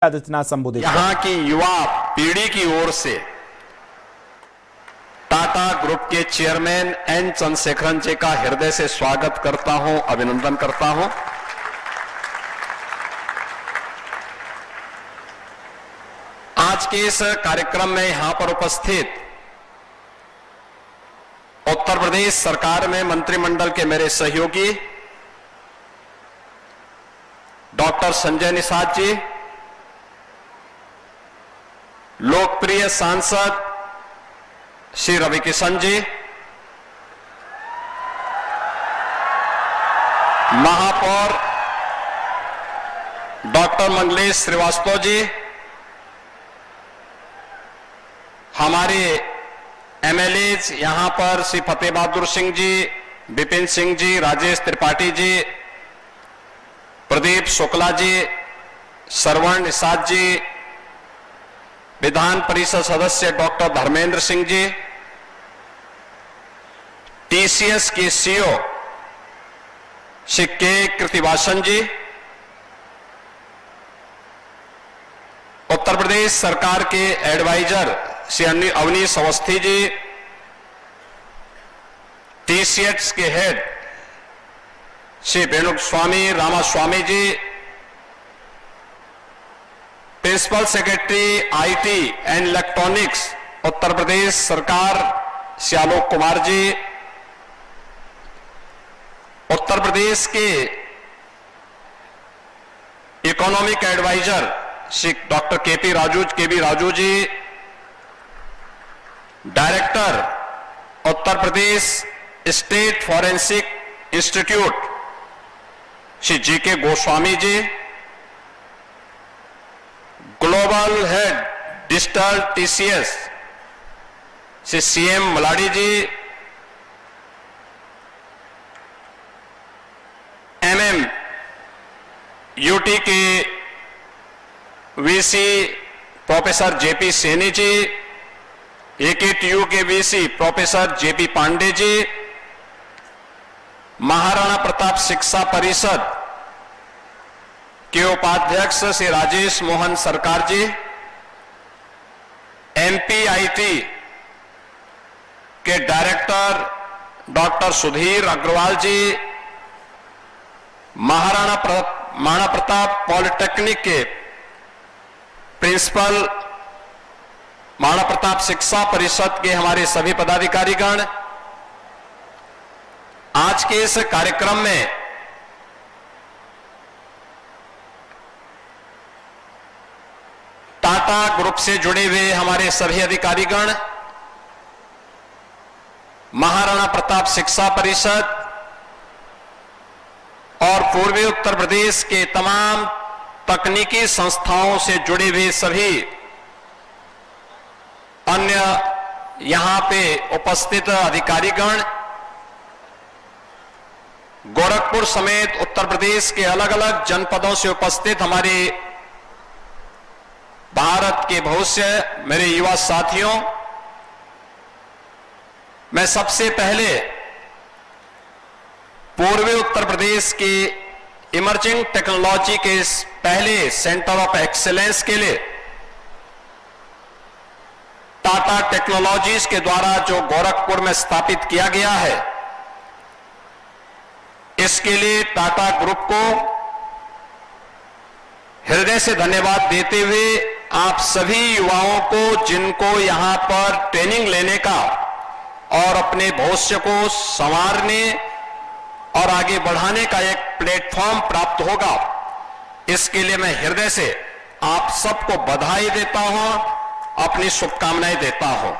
आदित्यनाथ संबोधित। यहाँ की युवा पीढ़ी की ओर से टाटा ग्रुप के चेयरमैन एन चंद्रशेखरन जी का हृदय से स्वागत करता हूं, अभिनंदन करता हूं। आज के इस कार्यक्रम में यहां पर उपस्थित उत्तर प्रदेश सरकार में मंत्रिमंडल के मेरे सहयोगी डॉक्टर संजय निषाद जी, लोकप्रिय सांसद श्री रविकिशन जी, महापौर डॉक्टर मंगलेश श्रीवास्तव जी, हमारे एमएलएज यहां पर श्री फतेह बहादुर सिंह जी, विपिन सिंह जी, राजेश त्रिपाठी जी, प्रदीप शुक्ला जी, श्रवण निषाद जी, विधान परिषद सदस्य डॉक्टर धर्मेंद्र सिंह जी, टीसीएस के सीईओ श्री के कृतिवासन जी, उत्तर प्रदेश सरकार के एडवाइजर श्री अवनीश अवस्थी जी, टीसीएस के head Shri Venuswamy Ramaswamy ji, principal secretary IT and electronics Uttar Pradesh सरकार श्री आलोक कुमार जी, उत्तर प्रदेश के economic adviser Shri doctor KP Raju ji, director Uttar Pradesh state forensic institute Shri GK Goswami ji, global head digital TCS Shri CM मलाडी जी, एमएम यूटी के VC professor JP Saini ji, AKTU के VC professor JP Pandey ji, Maharana Pratap शिक्षा परिषद के उपाध्यक्ष श्री राजेश मोहन सरकार जी, एमपीआईटी के डायरेक्टर डॉक्टर सुधीर अग्रवाल जी, महाराणा प्रताप पॉलिटेक्निक के प्रिंसिपल, महाराणा प्रताप शिक्षा परिषद के हमारे सभी पदाधिकारीगण, आज के इस कार्यक्रम में टाटा ग्रुप से जुड़े हुए हमारे सभी अधिकारीगण, महाराणा प्रताप शिक्षा परिषद और पूर्वी उत्तर प्रदेश के तमाम तकनीकी संस्थाओं से जुड़े हुए सभी अन्य यहां पे उपस्थित अधिकारीगण, गोरखपुर समेत उत्तर प्रदेश के अलग अलग जनपदों से उपस्थित हमारे भारत के भविष्य मेरे युवा साथियों, मैं सबसे पहले पूर्वी उत्तर प्रदेश की इमर्जिंग टेक्नोलॉजी के इस पहले सेंटर ऑफ एक्सीलेंस के लिए टाटा टेक्नोलॉजीज के द्वारा जो गोरखपुर में स्थापित किया गया है, इसके लिए टाटा ग्रुप को हृदय से धन्यवाद देते हुए आप सभी युवाओं को, जिनको यहां पर ट्रेनिंग लेने का और अपने भविष्य को संवारने और आगे बढ़ाने का एक प्लेटफॉर्म प्राप्त होगा, इसके लिए मैं हृदय से आप सबको बधाई देता हूं, अपनी शुभकामनाएं देता हूं।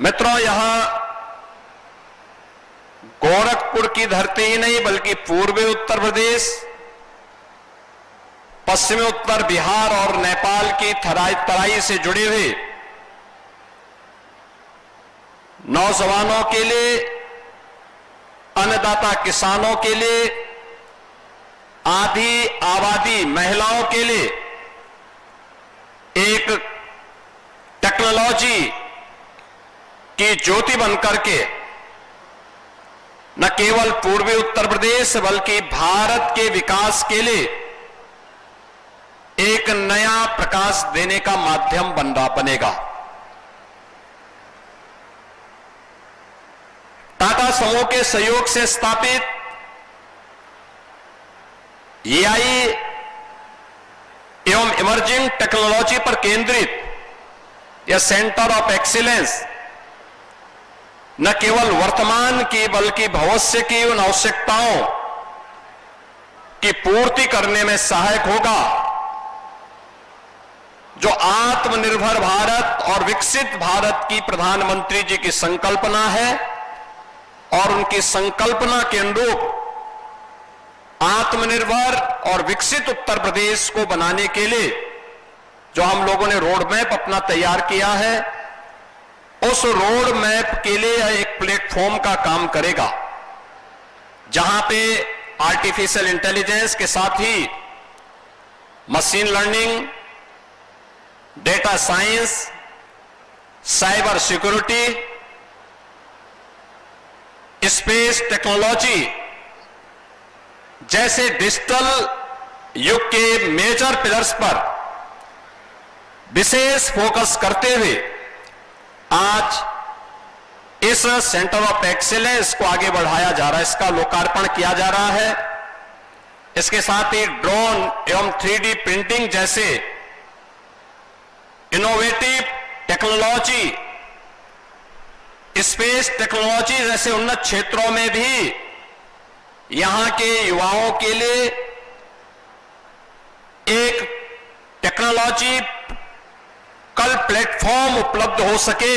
मित्रों, यहां गोरखपुर की धरती ही नहीं बल्कि पूर्वी उत्तर प्रदेश, पश्चिमी उत्तर बिहार और नेपाल की तराई से जुड़े हुए नौजवानों के लिए, अन्नदाता किसानों के लिए, आधी आबादी महिलाओं के लिए एक टेक्नोलॉजी की ज्योति बनकर के न केवल पूर्वी उत्तर प्रदेश बल्कि भारत के विकास के लिए प्रकाश देने का माध्यम बनेगा। टाटा समूह के सहयोग से स्थापित एआई एवं इमर्जिंग टेक्नोलॉजी पर केंद्रित यह सेंटर ऑफ एक्सीलेंस न केवल वर्तमान की बल्कि भविष्य की उन आवश्यकताओं की पूर्ति करने में सहायक होगा जो आत्मनिर्भर भारत और विकसित भारत की प्रधानमंत्री जी की संकल्पना है, और उनकी संकल्पना के अनुरूप आत्मनिर्भर और विकसित उत्तर प्रदेश को बनाने के लिए जो हम लोगों ने रोड मैप अपना तैयार किया है, उस रोड मैप के लिए एक प्लेटफॉर्म का काम करेगा, जहां पे आर्टिफिशियल इंटेलिजेंस के साथ ही machine learning, data science, cyber security, space technology जैसे डिजिटल युग के मेजर पिलर्स पर विशेष फोकस करते हुए आज इस सेंटर ऑफ एक्सीलेंस को आगे बढ़ाया जा रहा है, इसका लोकार्पण किया जा रहा है। इसके साथ ही ड्रोन एवं 3D प्रिंटिंग जैसे इनोवेटिव टेक्नोलॉजी, स्पेस टेक्नोलॉजी जैसे उन्नत क्षेत्रों में भी यहां के युवाओं के लिए एक टेक्नोलॉजी कल प्लेटफॉर्म उपलब्ध हो सके,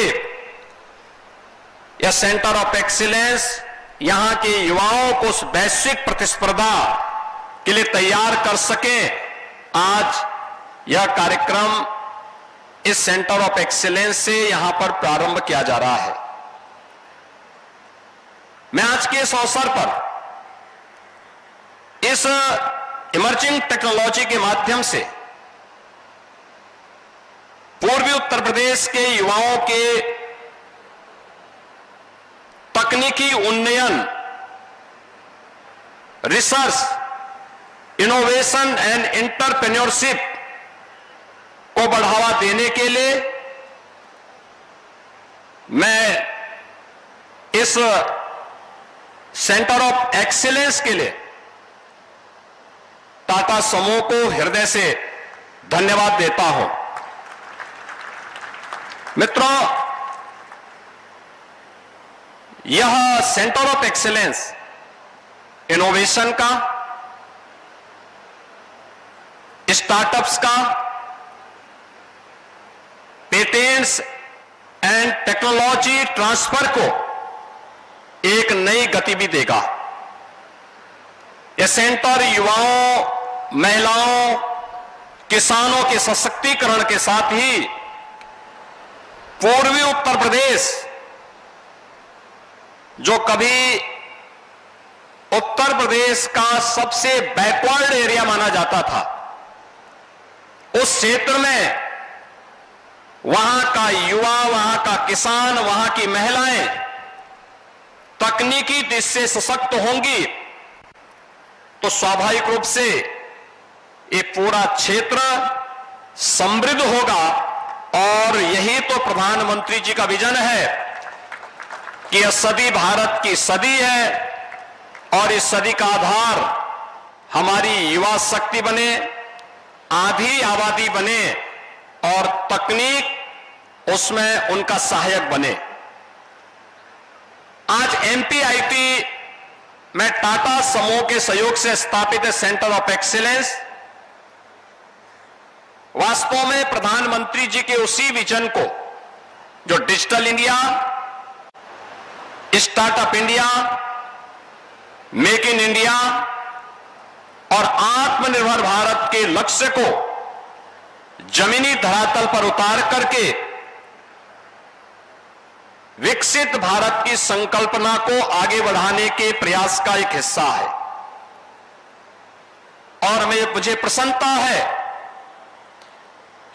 यह सेंटर ऑफ एक्सीलेंस यहां के युवाओं को उस वैश्विक प्रतिस्पर्धा के लिए तैयार कर सके। आज यह कार्यक्रम इस सेंटर ऑफ एक्सीलेंस से यहां पर प्रारंभ किया जा रहा है। मैं आज के इस अवसर पर इस इमर्जिंग टेक्नोलॉजी के माध्यम से पूर्वी उत्तर प्रदेश के युवाओं के तकनीकी उन्नयन, रिसर्च, इनोवेशन एंड एंटरप्रेन्योरशिप को बढ़ावा देने के लिए मैं इस सेंटर ऑफ एक्सीलेंस के लिए टाटा समूह को हृदय से धन्यवाद देता हूं। मित्रों, यह सेंटर ऑफ एक्सीलेंस इनोवेशन का, स्टार्टअप्स का, पेटेंट्स एंड टेक्नोलॉजी ट्रांसफर को एक नई गति भी देगा। यह सेंटर युवाओं, महिलाओं, किसानों के सशक्तिकरण के साथ ही पूर्वी उत्तर प्रदेश जो कभी उत्तर प्रदेश का सबसे बैकवर्ड एरिया माना जाता था, उस क्षेत्र में वहां का युवा, वहां का किसान, वहां की महिलाएं तकनीकी दृष्टि से सशक्त होंगी तो स्वाभाविक रूप से ये पूरा क्षेत्र समृद्ध होगा। और यही तो प्रधानमंत्री जी का विजन है कि यह सदी भारत की सदी है और इस सदी का आधार हमारी युवा शक्ति बने, आधी आबादी बने और तकनीक उसमें उनका सहायक बने। आज एमपीआईटी में टाटा समूह के सहयोग से स्थापित सेंटर ऑफ एक्सीलेंस वास्तव में प्रधानमंत्री जी के उसी विजन को, जो digital India, startup India, make in India और आत्मनिर्भर भारत के लक्ष्य को जमीनी धरातल पर उतार करके विकसित भारत की संकल्पना को आगे बढ़ाने के प्रयास का एक हिस्सा है। और मुझे प्रसन्नता है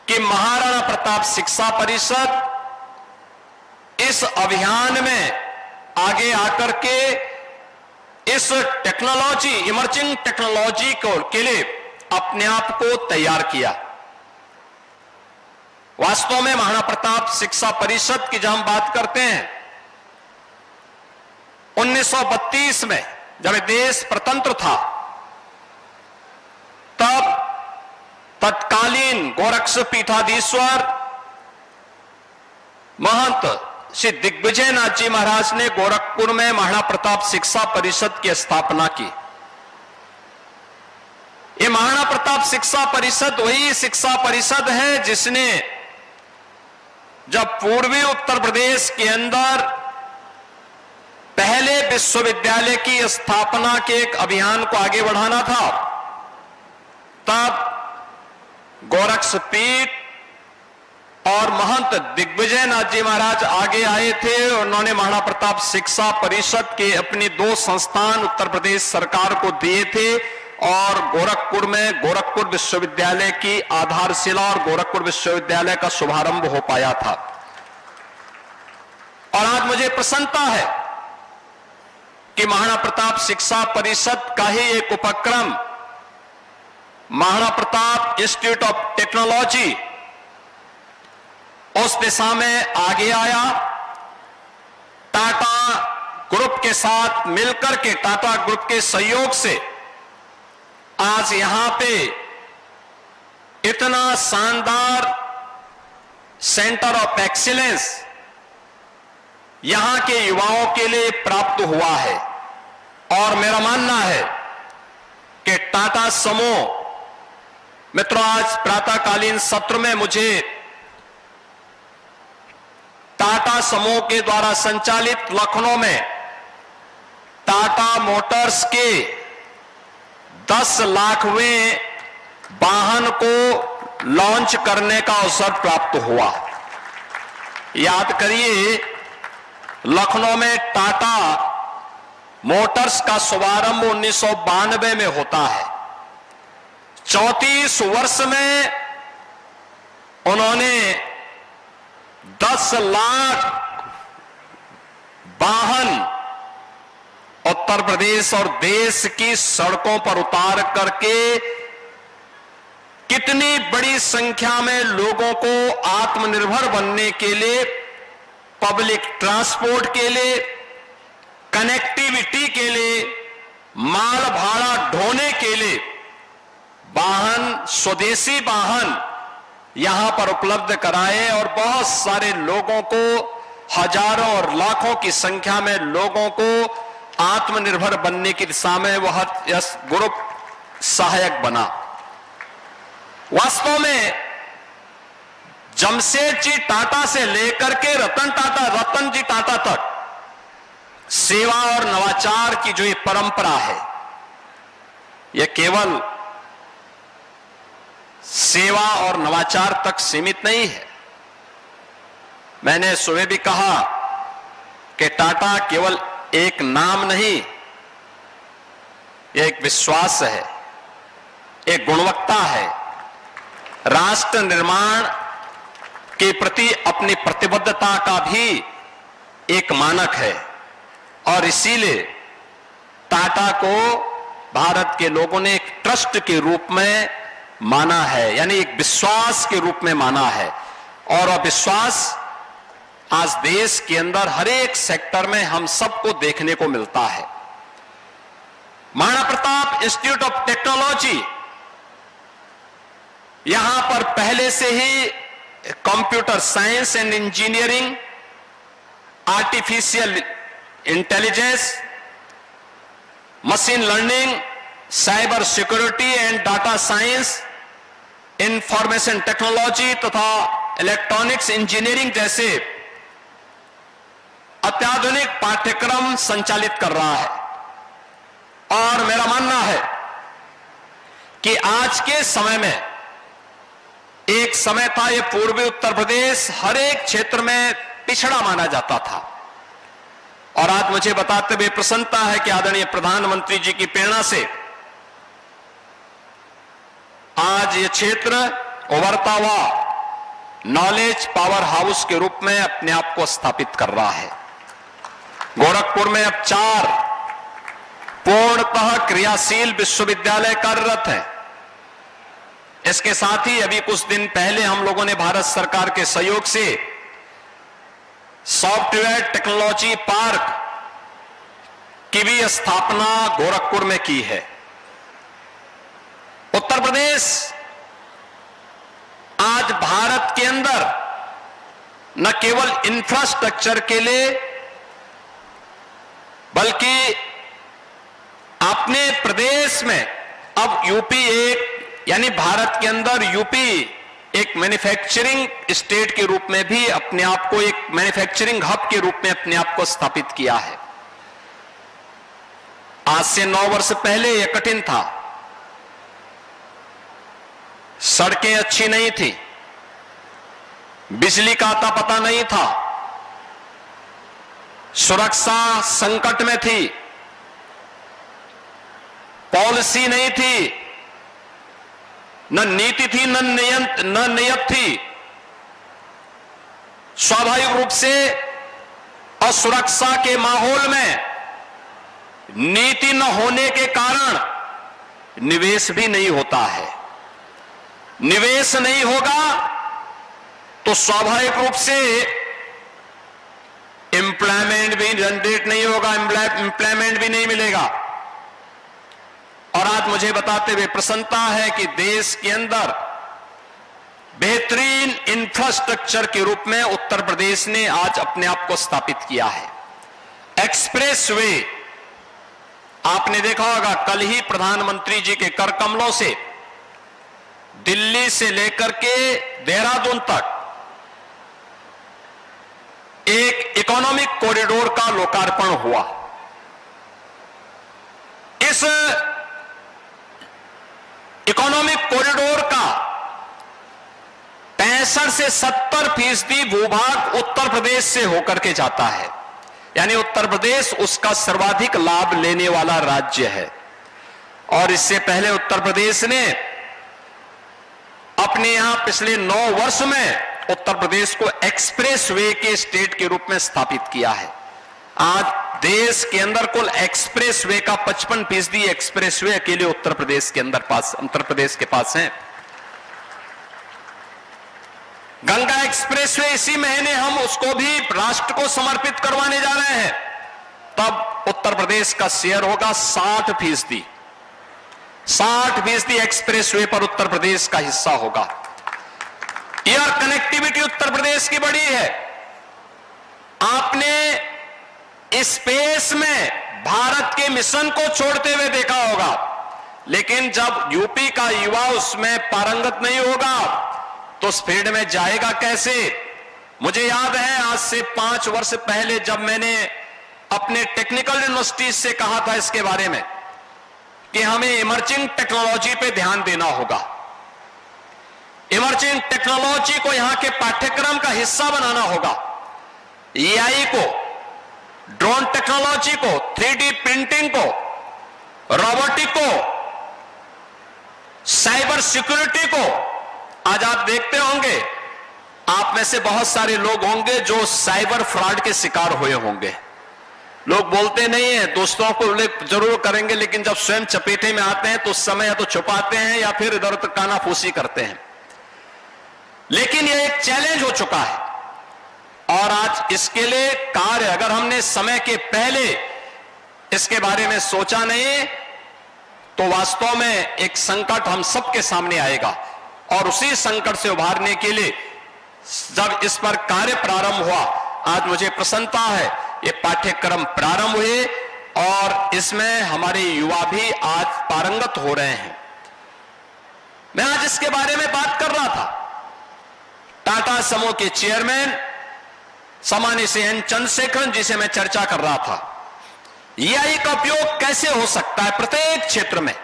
कि महाराणा प्रताप शिक्षा परिषद इस अभियान में आगे आकर के इस टेक्नोलॉजी, इमर्जिंग टेक्नोलॉजी के लिए अपने आप को तैयार किया। वास्तव में महाराणा प्रताप शिक्षा परिषद की जब हम बात करते हैं, 1932 में जब देश स्वतंत्र था, तब तत्कालीन गोरक्ष पीठाधीश्वर महंत श्री दिग्विजय नाथ जी महाराज ने गोरखपुर में महाराणा प्रताप शिक्षा परिषद की स्थापना की। ये महाराणा प्रताप शिक्षा परिषद वही शिक्षा परिषद है जिसने जब पूर्वी उत्तर प्रदेश के अंदर पहले विश्वविद्यालय की स्थापना के एक अभियान को आगे बढ़ाना था, तब गोरक्षपीठ और महंत दिग्विजय नाथ जी महाराज आगे आए थे। उन्होंने महाराणा प्रताप शिक्षा परिषद के अपनी 2 संस्थान उत्तर प्रदेश सरकार को दिए थे और गोरखपुर में गोरखपुर विश्वविद्यालय की आधारशिला और गोरखपुर विश्वविद्यालय का शुभारंभ हो पाया था। और आज मुझे प्रसन्नता है कि महाराणा प्रताप शिक्षा परिषद का ही एक उपक्रम Maharana Pratap institute of technology उस दिशा में आगे आया। टाटा ग्रुप के साथ मिलकर के, टाटा ग्रुप के सहयोग से आज यहां पे इतना शानदार सेंटर ऑफ एक्सीलेंस यहां के युवाओं के लिए प्राप्त हुआ है। और मेरा मानना है कि टाटा समूह, मित्रों, आज प्रातःकालीन सत्र में मुझे टाटा समूह के द्वारा संचालित लखनऊ में टाटा मोटर्स के 10 लाखवें वाहन को लॉन्च करने का अवसर प्राप्त हुआ। याद करिए, लखनऊ में टाटा मोटर्स का शुभारंभ 1992 में होता है। 34 वर्ष में उन्होंने 10 लाख वाहन उत्तर प्रदेश और देश की सड़कों पर उतार करके कितनी बड़ी संख्या में लोगों को आत्मनिर्भर बनने के लिए, पब्लिक ट्रांसपोर्ट के लिए, कनेक्टिविटी के लिए, माल भाड़ा ढोने के लिए वाहन, स्वदेशी वाहन यहां पर उपलब्ध कराए और बहुत सारे लोगों को, हजारों और लाखों की संख्या में लोगों को आत्मनिर्भर बनने की दिशा में वह ग्रुप सहायक बना। वास्तव में जमशेद जी टाटा से लेकर के रतन जी टाटा तक सेवा और नवाचार की जो ये परंपरा है, यह केवल सेवा और नवाचार तक सीमित नहीं है। मैंने सुबह भी कहा कि टाटा केवल एक नाम नहीं, यह एक विश्वास है, एक गुणवत्ता है, राष्ट्र निर्माण के प्रति अपनी प्रतिबद्धता का भी एक मानक है। और इसीलिए टाटा को भारत के लोगों ने एक ट्रस्ट के रूप में माना है, यानी एक विश्वास के रूप में माना है। और वह विश्वास आज देश के अंदर हर एक सेक्टर में हम सबको देखने को मिलता है। Maharana Pratap institute of technology, यहां पर पहले से ही computer science and engineering, artificial intelligence, machine learning, cyber security and data science, information technology तथा इलेक्ट्रॉनिक्स इंजीनियरिंग जैसे अत्याधुनिक पाठ्यक्रम संचालित कर रहा है। और मेरा मानना है कि आज के समय में, एक समय था ये पूर्वी उत्तर प्रदेश हर एक क्षेत्र में पिछड़ा माना जाता था, और आज मुझे बताते हुए प्रसन्नता है कि आदरणीय प्रधानमंत्री जी की प्रेरणा से आज ये क्षेत्र उभरता हुआ नॉलेज पावर हाउस के रूप में अपने आप को स्थापित कर रहा है। गोरखपुर में अब 4 पूर्णतः क्रियाशील विश्वविद्यालय कार्यरत हैं। इसके साथ ही अभी कुछ दिन पहले हम लोगों ने भारत सरकार के सहयोग से सॉफ्टवेयर टेक्नोलॉजी पार्क की भी स्थापना गोरखपुर में की है। उत्तर प्रदेश आज भारत के अंदर न केवल इंफ्रास्ट्रक्चर के लिए बल्कि अपने प्रदेश में अब यूपी यानी भारत के अंदर यूपी एक मैन्युफैक्चरिंग स्टेट के रूप में भी अपने आप को एक मैन्युफैक्चरिंग हब के रूप में अपने आप को स्थापित किया है। आज से 9 वर्ष पहले यह कठिन था। सड़कें अच्छी नहीं थी, बिजली का आता पता नहीं था, सुरक्षा संकट में थी, पॉलिसी नहीं थी, न नीति थी, न नियत थी। स्वाभाविक रूप से असुरक्षा के माहौल में नीति न होने के कारण निवेश भी नहीं होता है। निवेश नहीं होगा तो स्वाभाविक रूप से एम्प्लॉयमेंट भी जनरेट नहीं होगा, एम्प्लॉयमेंट भी नहीं मिलेगा। और आज मुझे बताते हुए प्रसन्नता है कि देश के अंदर बेहतरीन इंफ्रास्ट्रक्चर के रूप में उत्तर प्रदेश ने आज अपने आप को स्थापित किया है। एक्सप्रेसवे आपने देखा होगा, कल ही प्रधानमंत्री जी के कर कमलों से दिल्ली से लेकर के देहरादून तक एक इकोनॉमिक कॉरिडोर का लोकार्पण हुआ। इस इकोनॉमिक कॉरिडोर का 65 से 70% भूभाग उत्तर प्रदेश से होकर के जाता है, यानी उत्तर प्रदेश उसका सर्वाधिक लाभ लेने वाला राज्य है। और इससे पहले उत्तर प्रदेश ने अपने यहां पिछले 9 वर्ष में उत्तर प्रदेश को एक्सप्रेसवे के स्टेट के रूप में स्थापित किया है। आज देश के अंदर कुल एक्सप्रेसवे का 55% एक्सप्रेसवे अकेले उत्तर प्रदेश के पास है। गंगा एक्सप्रेसवे इसी महीने हम उसको भी राष्ट्र को समर्पित करवाने जा रहे हैं। तब उत्तर प्रदेश का शेयर होगा 60%। 60% एक्सप्रेसवे पर उत्तर प्रदेश का हिस्सा होगा। एयर कनेक्टिविटी उत्तर प्रदेश की बड़ी है। आपने स्पेस में भारत के मिशन को छोड़ते हुए देखा होगा, लेकिन जब यूपी का युवा उसमें पारंगत नहीं होगा तो उस फील्ड में जाएगा कैसे। मुझे याद है आज से 5 वर्ष पहले जब मैंने अपने टेक्निकल यूनिवर्सिटीज से कहा था इसके बारे में कि हमें इमर्जिंग टेक्नोलॉजी पे ध्यान देना होगा, इमर्जिंग टेक्नोलॉजी को यहां के पाठ्यक्रम का हिस्सा बनाना होगा। एआई को, ड्रोन टेक्नोलॉजी को, 3D प्रिंटिंग को, रोबोटिक को, साइबर सिक्योरिटी को। आज आप देखते होंगे, आप में से बहुत सारे लोग होंगे जो साइबर फ्रॉड के शिकार हुए होंगे। लोग बोलते नहीं है, दोस्तों को जरूर करेंगे, लेकिन जब स्वयं चपेटे में आते हैं तो उस समय या तो छुपाते हैं या फिर इधर उधर कानाफूसी करते हैं। लेकिन यह एक चैलेंज हो चुका है और आज इसके लिए कार्य, अगर हमने समय के पहले इसके बारे में सोचा नहीं तो वास्तव में एक संकट हम सबके सामने आएगा। और उसी संकट से उभारने के लिए जब इस पर कार्य प्रारंभ हुआ, आज मुझे प्रसन्नता है ये पाठ्यक्रम प्रारंभ हुए और इसमें हमारे युवा भी आज पारंगत हो रहे हैं। मैं आज इसके बारे में बात कर रहा था। टाटा समूह के चेयरमैन सामान्य से एन चंद्रशेखरन जी से मैं चर्चा कर रहा था, एआई का उपयोग कैसे हो सकता है प्रत्येक क्षेत्र में।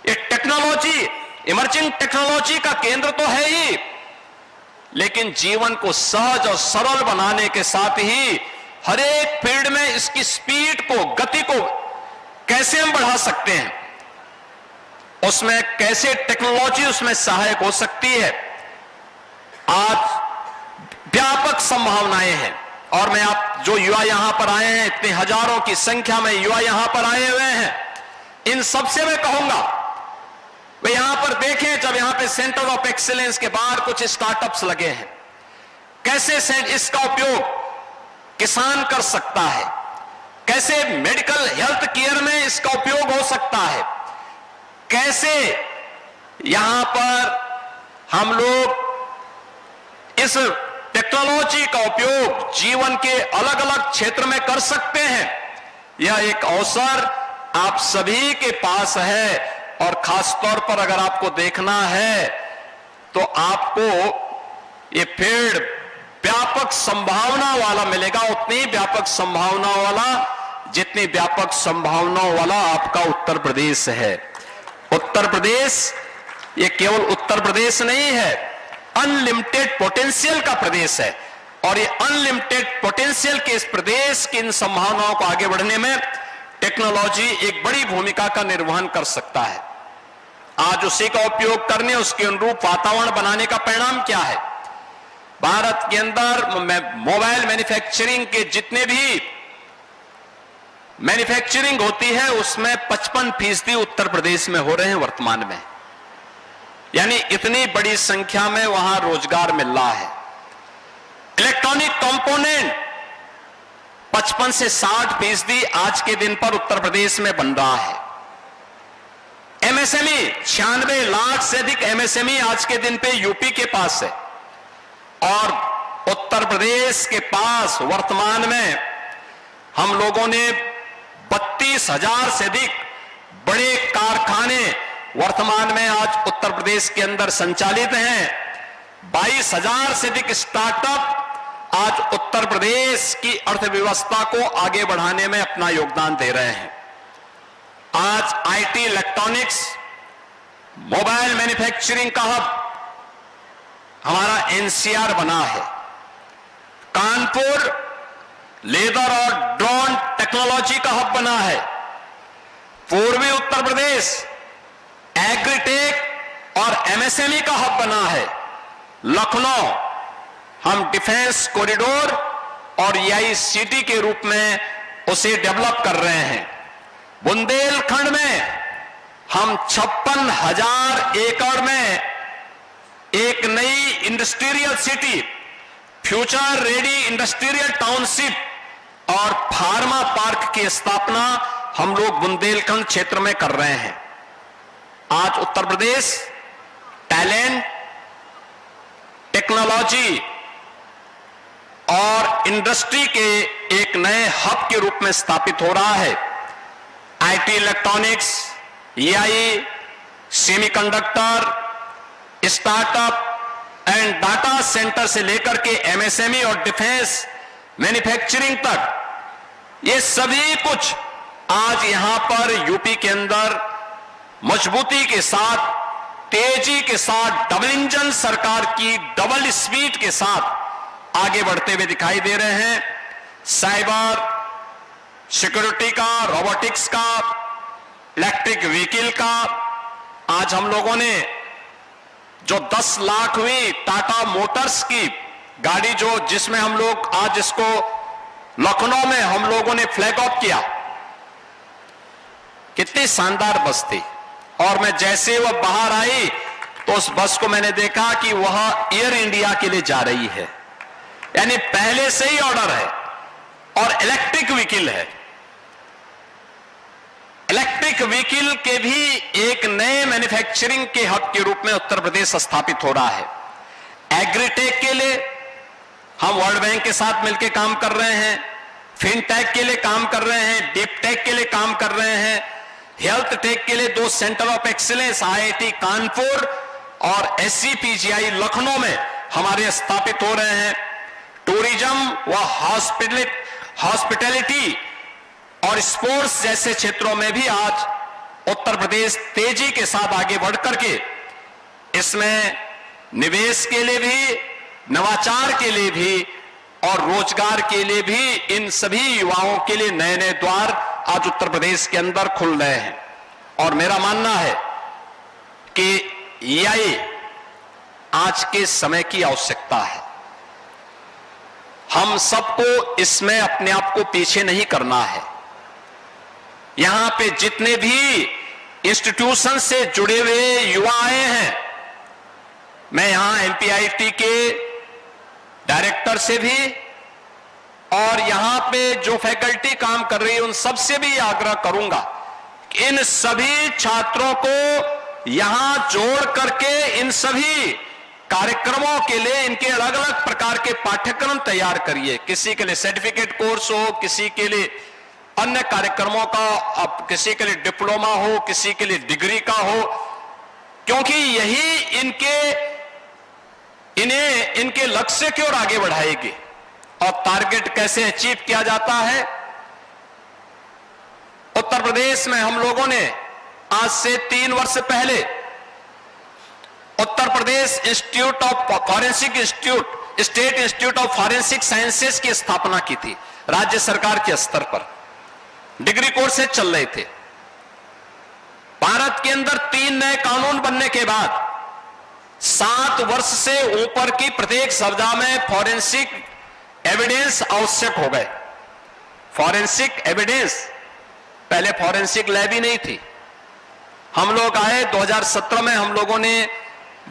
ये टेक्नोलॉजी, इमर्जिंग टेक्नोलॉजी का केंद्र तो है ही, लेकिन जीवन को सहज और सरल बनाने के साथ ही हर एक फील्ड में इसकी स्पीड को, गति को कैसे हम बढ़ा सकते हैं, उसमें कैसे टेक्नोलॉजी उसमें सहायक हो सकती है। आज व्यापक संभावनाएं हैं और मैं आप जो युवा यहां पर आए हैं, इतने हजारों की संख्या में युवा यहां पर आए हुए हैं, इन सबसे मैं कहूंगा वे यहां पर देखें, जब यहां पे सेंटर ऑफ एक्सीलेंस के बाहर कुछ स्टार्टअप्स लगे हैं, कैसे इसका उपयोग किसान कर सकता है, कैसे मेडिकल हेल्थ केयर में इसका उपयोग हो सकता है, कैसे यहां पर हम लोग इस टेक्नोलॉजी का उपयोग जीवन के अलग अलग क्षेत्र में कर सकते हैं। यह एक अवसर आप सभी के पास है, और खासतौर पर अगर आपको देखना है तो आपको ये फील्ड व्यापक संभावना वाला मिलेगा, उतनी व्यापक संभावना वाला जितनी व्यापक संभावनाओं वाला आपका उत्तर प्रदेश है। उत्तर प्रदेश ये केवल उत्तर प्रदेश नहीं है, अनलिमिटेड पोटेंशियल का प्रदेश है, और ये अनलिमिटेड पोटेंशियल के इस प्रदेश की इन संभावनाओं को आगे बढ़ने में टेक्नोलॉजी एक बड़ी भूमिका का निर्वहन कर सकता है। आज उसी का उपयोग करने, उसके अनुरूप वातावरण बनाने का परिणाम क्या है? भारत के अंदर मोबाइल मैन्युफैक्चरिंग के जितने भी मैन्युफैक्चरिंग होती है उसमें 55% उत्तर प्रदेश में हो रहे हैं वर्तमान में, यानी इतनी बड़ी संख्या में वहां रोजगार मिल रहा है। इलेक्ट्रॉनिक कंपोनेंट 55 से 60% आज के दिन पर उत्तर प्रदेश में बन रहा है। एमएसएमई 96 लाख से अधिक एमएसएमई आज के दिन पे यूपी के पास है, और उत्तर प्रदेश के पास वर्तमान में हम लोगों ने 32,000 से अधिक बड़े कारखाने वर्तमान में आज उत्तर प्रदेश के अंदर संचालित हैं। 22,000 से अधिक स्टार्टअप आज उत्तर प्रदेश की अर्थव्यवस्था को आगे बढ़ाने में अपना योगदान दे रहे हैं। आज आईटी, इलेक्ट्रॉनिक्स, मोबाइल मैन्युफैक्चरिंग का हब हमारा एनसीआर बना है। कानपुर लेदर और ड्रोन टेक्नोलॉजी का हब बना है। पूर्वी उत्तर प्रदेश एग्रीटेक और एमएसएमई का हब बना है। लखनऊ हम डिफेंस कॉरिडोर और ईआईसीटी के रूप में उसे डेवलप कर रहे हैं। बुंदेलखंड में हम 56,000 एकड़ में एक नई industrial city, future ready industrial township और फार्मा पार्क की स्थापना हम लोग बुंदेलखंड क्षेत्र में कर रहे हैं। आज उत्तर प्रदेश टैलेंट, टेक्नोलॉजी और इंडस्ट्री के एक नए हब के रूप में स्थापित हो रहा है। IT, electronics, AI, semiconductor, startup and data centre से लेकर के एमएसएमई और डिफेंस मैन्युफैक्चरिंग तक, ये सभी कुछ आज यहां पर यूपी के अंदर मजबूती के साथ, तेजी के साथ, डबल इंजन सरकार की डबल स्पीड के साथ आगे बढ़ते हुए दिखाई दे रहे हैं। साइबर सिक्योरिटी का, रोबोटिक्स का, इलेक्ट्रिक व्हीकल का, आज हम लोगों ने जो 10 लाख हुई टाटा मोटर्स की गाड़ी, जो जिसमें हम लोग आज इसको लखनऊ में हम लोगों ने फ्लैग ऑफ किया, कितनी शानदार बस थी। और मैं जैसे वह बाहर आई तो उस बस को मैंने देखा कि वह एयर इंडिया के लिए जा रही है, यानी पहले से ही ऑर्डर है, और इलेक्ट्रिक व्हीकल है। इलेक्ट्रिक व्हीकल के भी एक नए मैन्युफैक्चरिंग के हब के रूप में उत्तर प्रदेश स्थापित हो रहा है। एग्रीटेक के लिए हम वर्ल्ड बैंक के साथ मिलकर काम कर रहे हैं, फिनटेक के लिए काम कर रहे हैं, डीप टेक के लिए काम कर रहे हैं, हेल्थ टेक के लिए 2 centre of excellence IIT Kanpur और एससीपीजीआई लखनऊ में हमारे स्थापित हो रहे हैं। टूरिज्म व हॉस्पिटैलिटी और स्पोर्ट्स जैसे क्षेत्रों में भी आज उत्तर प्रदेश तेजी के साथ आगे बढ़ करके इसमें निवेश के लिए भी, नवाचार के लिए भी और रोजगार के लिए भी, इन सभी युवाओं के लिए नए नए द्वार आज उत्तर प्रदेश के अंदर खुल रहे हैं। और मेरा मानना है कि एआई आज के समय की आवश्यकता है। हम सबको इसमें अपने आप को पीछे नहीं करना है। यहां पे जितने भी इंस्टीट्यूशन से जुड़े हुए युवा आए हैं। मैं यहां एमपीआईटी के डायरेक्टर से भी और यहां पे जो फैकल्टी काम कर रही है उन सबसे भी आग्रह करूंगा कि इन सभी छात्रों को यहां जोड़ करके इन सभी कार्यक्रमों के लिए इनके अलग अलग प्रकार के पाठ्यक्रम तैयार करिए। किसी के लिए सर्टिफिकेट कोर्स हो, किसी के लिए अन्य कार्यक्रमों का, अब किसी के लिए डिप्लोमा हो, किसी के लिए डिग्री का हो, क्योंकि यही इन्हें इनके लक्ष्य की ओर आगे बढ़ाएगी। और टारगेट कैसे अचीव किया जाता है? उत्तर प्रदेश में हम लोगों ने आज से 3 वर्ष पहले Uttar Pradesh institute of forensic institute, state institute of forensic sciences की स्थापना की थी। राज्य सरकार के स्तर पर डिग्री कोर्सेज चल रहे थे। भारत के अंदर 3 नए कानून बनने के बाद 7 वर्ष से ऊपर की प्रत्येक संविदा में फॉरेंसिक एविडेंस आवश्यक हो गए। फॉरेंसिक एविडेंस, पहले फॉरेंसिक लैब ही नहीं थी। हम लोग आए 2017 में, हम लोगों ने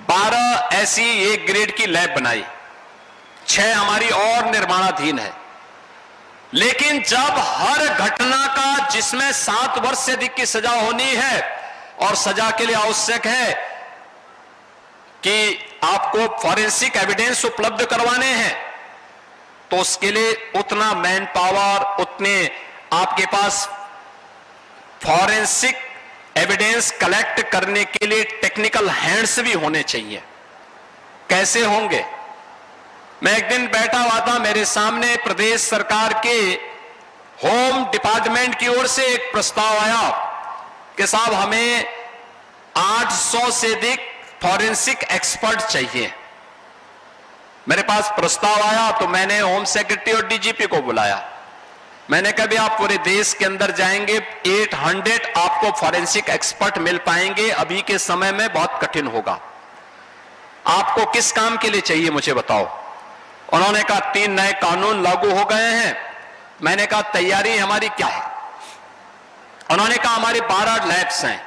12 ऐसी एक ग्रेड की लैब बनाई, 6 हमारी और निर्माणाधीन है। लेकिन जब हर घटना का जिसमें 7 वर्ष से अधिक की सजा होनी है और सजा के लिए आवश्यक है कि आपको फॉरेंसिक एविडेंस उपलब्ध करवाने हैं, तो उसके लिए उतना मैन पावर, उतने आपके पास फॉरेंसिक एविडेंस कलेक्ट करने के लिए टेक्निकल हैंड्स भी होने चाहिए। कैसे होंगे? मैं एक दिन बैठा हुआ था, मेरे सामने प्रदेश सरकार के होम डिपार्टमेंट की ओर से एक प्रस्ताव आया कि साहब हमें 800 से अधिक फॉरेंसिक एक्सपर्ट चाहिए। मेरे पास प्रस्ताव आया तो मैंने होम सेक्रेटरी और डीजीपी को बुलाया। मैंने कहा भी आप पूरे देश के अंदर जाएंगे, 800 आपको फॉरेंसिक एक्सपर्ट मिल पाएंगे, अभी के समय में बहुत कठिन होगा। आपको किस काम के लिए चाहिए मुझे बताओ। उन्होंने कहा 3 नए कानून लागू हो गए हैं। मैंने कहा तैयारी हमारी क्या है? उन्होंने कहा हमारे 12 लैब्स हैं।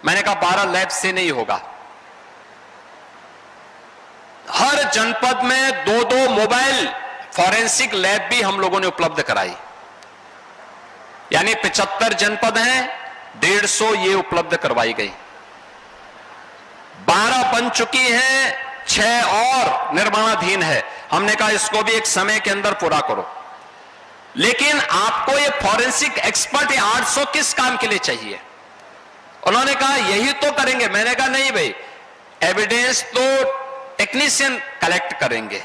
मैंने कहा 12 लैब से नहीं होगा, हर जनपद में 2-2 मोबाइल फॉरेंसिक लैब भी हम लोगों ने उपलब्ध कराई। यानी 75 जनपद हैं, 150 ये उपलब्ध करवाई गई। 12 बन चुकी हैं, 6 और निर्माणाधीन है। हमने कहा इसको भी एक समय के अंदर पूरा करो। लेकिन आपको ये फॉरेंसिक एक्सपर्ट 800 किस काम के लिए चाहिए? उन्होंने कहा यही तो करेंगे। मैंने कहा नहीं भाई, एविडेंस तो टेक्नीशियन कलेक्ट करेंगे,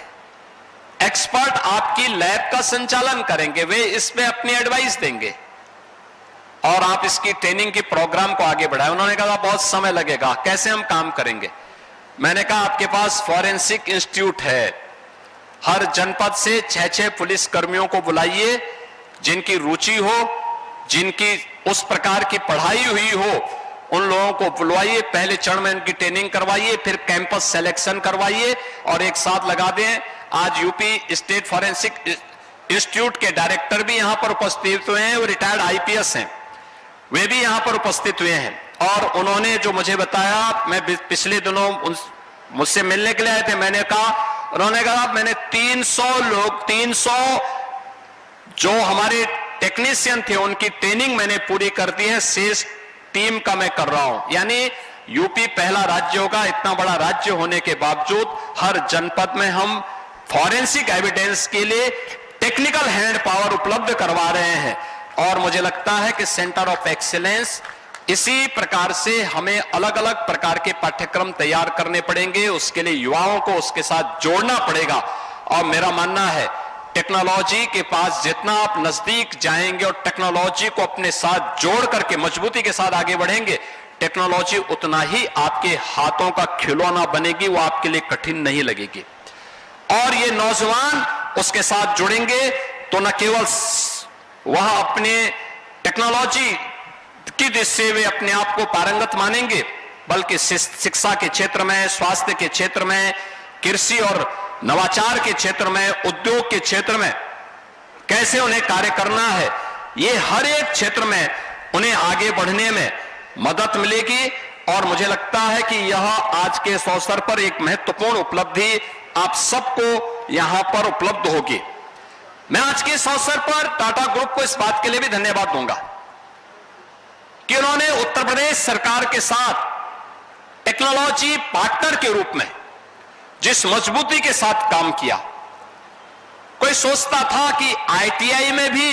एक्सपर्ट आपकी लैब का संचालन करेंगे, वे इसमें अपनी एडवाइस देंगे और आप इसकी ट्रेनिंग की प्रोग्राम को आगे बढ़ाएं। उन्होंने कहा बहुत समय लगेगा, कैसे हम काम करेंगे? मैंने कहा आपके पास फॉरेंसिक इंस्टीट्यूट है, हर जनपद से 6-6 पुलिस कर्मियों को बुलाइए, जिनकी रुचि हो, जिनकी उस प्रकार की पढ़ाई हुई हो, उन लोगों को बुलवाइए, पहले चरण में उनकी ट्रेनिंग करवाइए, फिर कैंपस सिलेक्शन करवाइए और एक साथ लगा दें। आज यूपी स्टेट फॉरेंसिक इंस्टीट्यूट के डायरेक्टर भी यहां पर उपस्थित हुए हैं, वो रिटायर्ड आईपीएस हैं, वे भी यहां पर उपस्थित हुए हैं। और उन्होंने जो मुझे बताया, मैं पिछले दिनों मुझसे मिलने के लिए आए थे, मैंने कहा, उन्होंने कहा मैंने 300 जो हमारे टेक्नीशियन थे उनकी ट्रेनिंग मैंने पूरी कर दी है, शेष टीम का मैं कर रहा हूं। यानी यूपी पहला राज्य होगा, इतना बड़ा राज्य होने के बावजूद हर जनपद में हम फॉरेंसिक एविडेंस के लिए टेक्निकल हैंड पावर उपलब्ध करवा रहे हैं। और मुझे लगता है कि सेंटर ऑफ एक्सीलेंस, इसी प्रकार से हमें अलग अलग प्रकार के पाठ्यक्रम तैयार करने पड़ेंगे, उसके लिए युवाओं को उसके साथ जोड़ना पड़ेगा। और मेरा मानना है टेक्नोलॉजी के पास जितना आप नजदीक जाएंगे और टेक्नोलॉजी को अपने साथ जोड़ करके मजबूती के साथ आगे बढ़ेंगे, टेक्नोलॉजी उतना ही आपके हाथों का खिलौना बनेगी, वो आपके लिए कठिन नहीं लगेगी। और ये नौजवान उसके साथ जुड़ेंगे तो न केवल वह अपने टेक्नोलॉजी की दिशा से वे अपने आप को पारंगत मानेंगे, बल्कि शिक्षा के क्षेत्र में, स्वास्थ्य के क्षेत्र में, कृषि और नवाचार के क्षेत्र में, उद्योग के क्षेत्र में कैसे उन्हें कार्य करना है, ये हर एक क्षेत्र में उन्हें आगे बढ़ने में मदद मिलेगी और मुझे लगता है कि यह आज के इस अवसर पर एक महत्वपूर्ण उपलब्धि आप सबको यहां पर उपलब्ध होगी। मैं आज के इस अवसर पर टाटा ग्रुप को इस बात के लिए भी धन्यवाद दूंगा कि उन्होंने उत्तर प्रदेश सरकार के साथ टेक्नोलॉजी पार्टनर के रूप में जिस मजबूती के साथ काम किया। कोई सोचता था कि आईटीआई में भी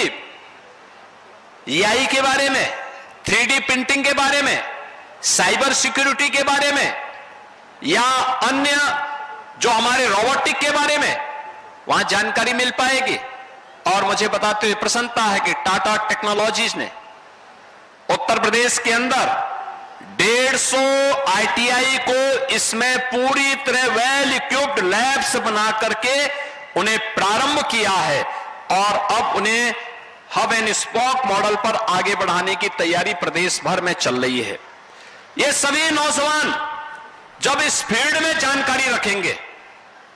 एआई के बारे में, 3D प्रिंटिंग के बारे में, साइबर सिक्योरिटी के बारे में या अन्य जो हमारे रोबोटिक के बारे में वहां जानकारी मिल पाएगी। और मुझे बताते हुए प्रसन्नता है कि टाटा टेक्नोलॉजीज ने उत्तर प्रदेश के अंदर 150 आईटीआई को इसमें पूरी तरह वेल इक्विप्ड लैब्स बना करके उन्हें प्रारंभ किया है और अब उन्हें हब एंड स्पोक मॉडल पर आगे बढ़ाने की तैयारी प्रदेश भर में चल रही है। ये सभी नौजवान जब इस फील्ड में जानकारी रखेंगे,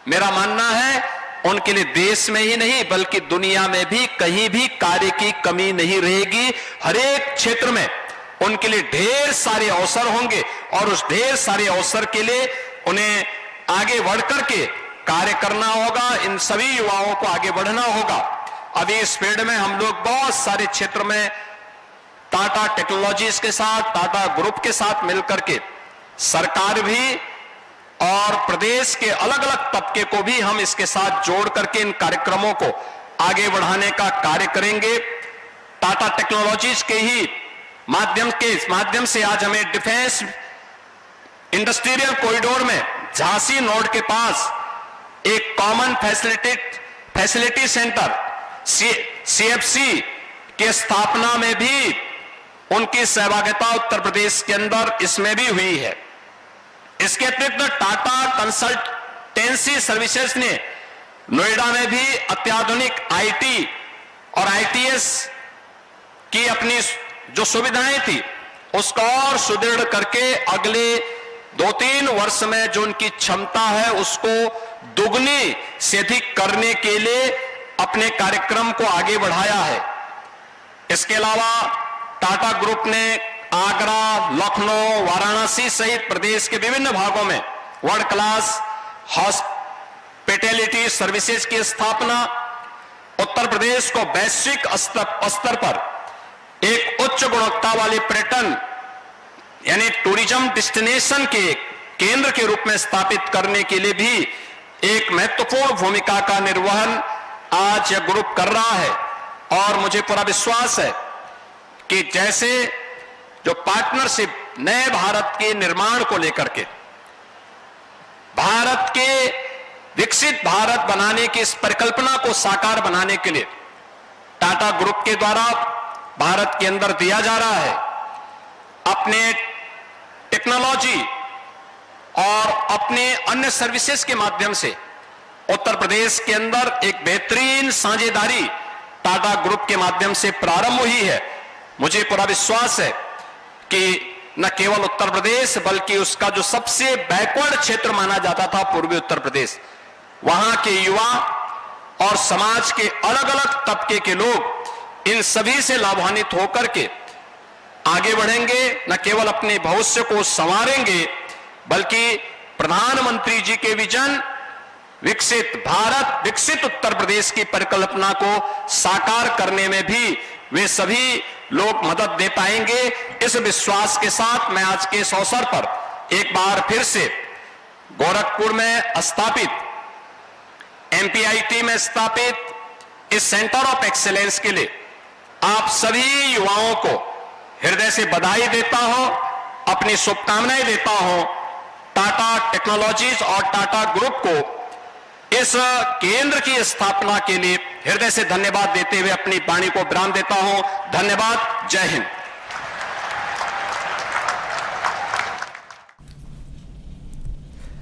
मेरा मानना है उनके लिए देश में ही नहीं बल्कि दुनिया में भी कहीं भी कार्य की कमी नहीं रहेगी। हर एक क्षेत्र में उनके लिए ढेर सारे अवसर होंगे और उस ढेर सारे अवसर के लिए उन्हें आगे बढ़कर के कार्य करना होगा। इन सभी युवाओं को आगे बढ़ना होगा। अभी इस फील्ड में हम लोग बहुत सारे क्षेत्र में टाटा टेक्नोलॉजीज के साथ, टाटा ग्रुप के साथ मिलकर के सरकार भी और प्रदेश के अलग अलग तबके को भी हम इसके साथ जोड़ करके इन कार्यक्रमों को आगे बढ़ाने का कार्य करेंगे। टाटा टेक्नोलॉजीज के ही माध्यम से आज हमें डिफेंस इंडस्ट्रियल कॉरिडोर में झांसी नोड के पास एक कॉमन फैसिलिटी सेंटर सीएफसी के स्थापना में भी उनकी सहभागिता उत्तर प्रदेश के अंदर इसमें भी हुई है। इसके अतिरिक्त टाटा कंसल्टेंसी सर्विसेज ने नोएडा में भी अत्याधुनिक आईटी और आईटीएस की अपनी जो सुविधाएं थी उसको और सुदृढ़ करके अगले 2-3 वर्ष में जो उनकी क्षमता है उसको दुगनी से अधिक करने के लिए अपने कार्यक्रम को आगे बढ़ाया है। इसके अलावा टाटा ग्रुप ने आगरा, लखनऊ, वाराणसी सहित प्रदेश के विभिन्न भागों में वर्ल्ड क्लास हॉस्पिटैलिटी सर्विसेज की स्थापना, उत्तर प्रदेश को वैश्विक स्तर पर एक उच्च गुणवत्ता वाले पर्यटन यानी टूरिज्म डेस्टिनेशन के केंद्र के रूप में स्थापित करने के लिए भी एक महत्वपूर्ण भूमिका का निर्वहन आज यह ग्रुप कर रहा है। और मुझे पूरा विश्वास है कि जैसे जो पार्टनरशिप नए भारत के निर्माण को लेकर के, भारत के विकसित भारत बनाने की इस परिकल्पना को साकार बनाने के लिए टाटा ग्रुप के द्वारा भारत के अंदर दिया जा रहा है अपने टेक्नोलॉजी और अपने अन्य सर्विसेज के माध्यम से उत्तर प्रदेश के अंदर एक बेहतरीन साझेदारी टाटा ग्रुप के माध्यम से प्रारंभ हुई है। मुझे पूरा विश्वास है कि न केवल उत्तर प्रदेश बल्कि उसका जो सबसे बैकवर्ड क्षेत्र माना जाता था पूर्वी उत्तर प्रदेश, वहां के युवा और समाज के अलग अलग तबके के लोग इन सभी से लाभान्वित होकर के आगे बढ़ेंगे। न केवल अपने भविष्य को संवारेंगे बल्कि प्रधानमंत्री जी के विजन विकसित भारत, विकसित उत्तर प्रदेश की परिकल्पना को साकार करने में भी वे सभी लोग मदद दे पाएंगे। इस विश्वास के साथ मैं आज के इस अवसर पर एक बार फिर से गोरखपुर में स्थापित, एमपीआईटी में स्थापित इस सेंटर ऑफ एक्सीलेंस के लिए आप सभी युवाओं को हृदय से बधाई देता हूं, अपनी शुभकामनाएं देता हूं। टाटा टेक्नोलॉजीज और टाटा ग्रुप को इस केंद्र की स्थापना के लिए हृदय से धन्यवाद देते हुए अपनी वाणी को विराम देता हूं। धन्यवाद। जय हिंद।